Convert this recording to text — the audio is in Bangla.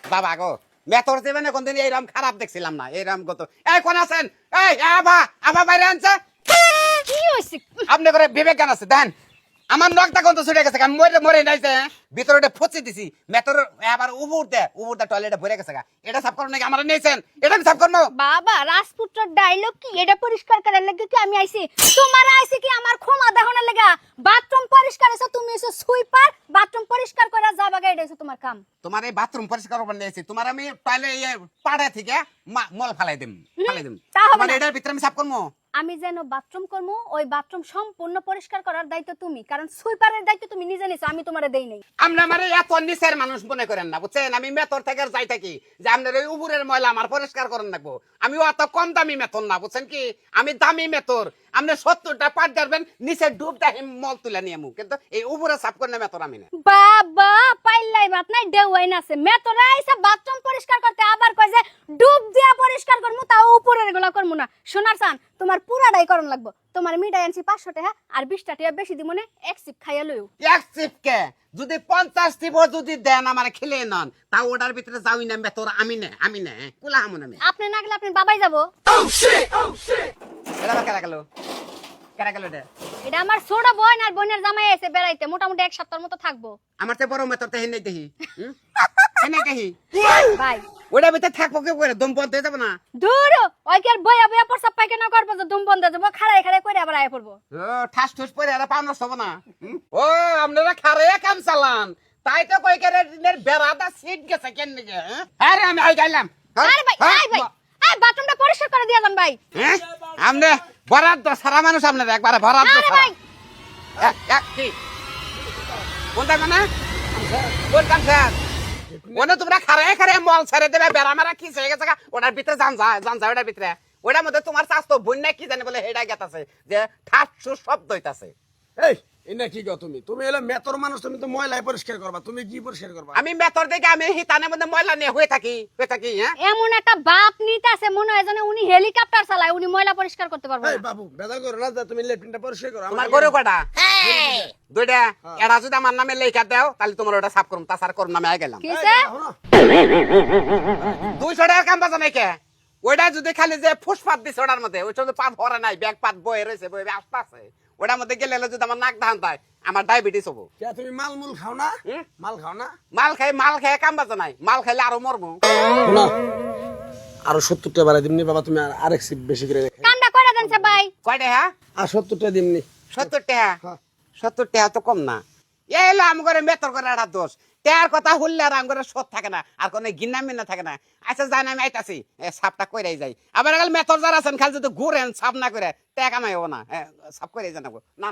বাবা গো মেথর জীবনে কোনদিন এইরকম খারাপ দেখছিলাম না এইরকম গত এই কোন আছেন এই আবা আবা বাইরে আনছে কি হইছে আপনি করে বিবেক জ্ঞান আছে দেন আমার নখটা কোন তো ছুটে গেছে আমি মরে মরে নাইছে ভিতরে ফচি দিছি মেথর আবার উপর দে টয়লেটে ভরে গেছে এটা সাফ করো নাকি আমার নিয়েছেন এটা আমি সাফ করবো বাবা রাজপুত্র ডায়লগ কি এটা পরিষ্কার করার লাগি কি আমি আইছি তোমার আইছি কি আমার ক্ষমা দেখানোর লাগা বাথরুম পরিষ্কার আছে তুমি এসে সুইপার বাথরুম পরিষ্কার করা যাবা গা এটা তোমার কাম তোমার এই বাথরুম পরিষ্কার করবার নিয়েছি তোমার আমি টয়লেট পাড়া থেকে মল ফালাই দিম তা হবে তোমার না। এটার ভিতরে আমি সাফ করবো আমি যেন বাথরুম করবো ওই বাথরুম সম্পূর্ণ পরিষ্কার করার দায়িত্ব তুমি কারণ সুইপারের দায়িত্ব তুমি নিজে নিছো আমি তোমারে দেই নাই আমরা মানে এত নিচের মানুষ মনে করেন না বুঝছেন আমি মেথর থেকে যাই থাকি যে আপনার ওই উপরের ময়লা আমার পরিষ্কার করেন রাখবো আমি অত কম দামি মেথর না বুঝছেন কি আমি দামি মেথর আপনি 70টা পাট গাড়বেন নিচে ডুব দেখে মল তুলে নিয়ে মুখ কিন্তু এই উপরে সাফ করে মেথর আমি না বাবা পাইলাই বাত নাই দেওয়াইন আছে মেতরা আইসা বাথরুম পরিষ্কার করতে আবার কয় যে ডুব দিয়া পরিষ্কার করমু তাও উপরের গুলা করমু না সোনার চান তোমার পুরাটাই করন লাগবো তোমার মিঠাই আনছি 500 টাকা আর 20 টাকা বেশি দিমু না এক সিপ খাইয়া লইও এক চিপকে যদি 50 টিপ যদি দেন আমার খেলে নন তা ওটার ভিতরে যাওই না মেথর আমি না কুলা হামুন আমি আপনি না গেলে আপনি বাবাই যাবো এটা কারা গেল এটা এটা আমার ছোট বোন আর বোনের জামাই এসে বেড়াইতে মোটামুটি এক সপ্তাহের মতো থাকবো আমার তো বড় মেথর তেহেন নাই দেখি হেনে দেখি ভাই ওটার ভিতরে থাকবো কেউ করে দম বন্ধ হয়ে যাবে না দূর ওই কি আর বইয়া বইয়া প্রসাব পায়খানা করবো যে দুম বন্ধ যাবো খাড়াই খাড়াই করে আবার আয়া পড়বো ঠাস ঠুস পরে আর পাও নষ্ট হবে না ও আপনারা খারে কাম চালান তাই তো কই করে দিনের বেড়াটা সিট গেছে কেন নিকে আরে আমি আই গাইলাম আরে ভাই আই ভাই আই বাথরুমটা পরিষ্কার করে দিয়া যান ভাই আমনে বরাদ্দ সারা মানুষ আপনারা একবারে বরাদ্দ আরে সারা ভাই এক কি কোনটা মানে কোন কাম স্যার ওনে তোমরা খারে খারে মল ছেড়ে দেবে বেড়া মারা কি হয়ে গেছে ওটার ভিতরে জান যায় ওটার ভিতরে ওটার মধ্যে তোমার চাষ তো বন্যা কি জানে বলে হেডা গেতাছে যে ঠাস শব্দ হইতাছে এই এনা কি গো তুমি এলা মেতর মানুষ তুমি তো ময়লাই পরিষ্কার করবা তুমি কি পরিষ্কার করবা আমি মেথর দেখে আমি হিতানের মধ্যে ময়লা নিয়ে হয়ে থাকি হ্যাঁ এমন একটা বাপ নিতাছে মনে হয় যেন উনি হেলিকপ্টার চালায় উনি ময়লা পরিষ্কার করতে পারবে এই না বাবু বেদা করো না যে তুমি লেট্রিনটা পরিষ্কার করো তোমার গরু কটা দুইটা এটা যদি আমার নামে লেখা দাও তাহলে তোমার ওটা সাফ করুম তাছাড়া করুম নামে আই গেলাম কিসে 200 টাকার কাম বাজা নাই কে ওইটা যদি খালি যে ফুসফাত দিছে ওটার মধ্যে ওই তো পাত ভরা নাই ব্যাগ পাত বয়ে রয়েছে বয়ে আসতে আছে ওটার মধ্যে গেলে যদি আমার নাক ধান তাই আমার ডায়াবেটিস হবো কে তুমি মাল খাও না মাল খাও না মাল খাই কাম বাজা নাই মাল খাইলে আরো মরবো শোনো আরো 70 টাকা বাড়াই দিমনি বাবা তুমি আরেক সিপ বেশি করে রেখে কামটা করে দেন সে ভাই কয়টা হ্যাঁ আর 70 টাকা দিমনি 70 টাকা হ্যাঁ। 70 টাকা তো কম না এলো আম করে মেতর করে একটা দোষ টার কথা হুললে আর আম করে সৎ থাকে না আর কোনো গিন্না মিন্না থাকে না আচ্ছা জান আমি আইতাছি সাপটা কইরাই যাই আবার মেতর যারা আছেন খালি যদি ঘুরেন সাপ না করে টাকা কামাই হবো না সাপ কইরাই জানাবো না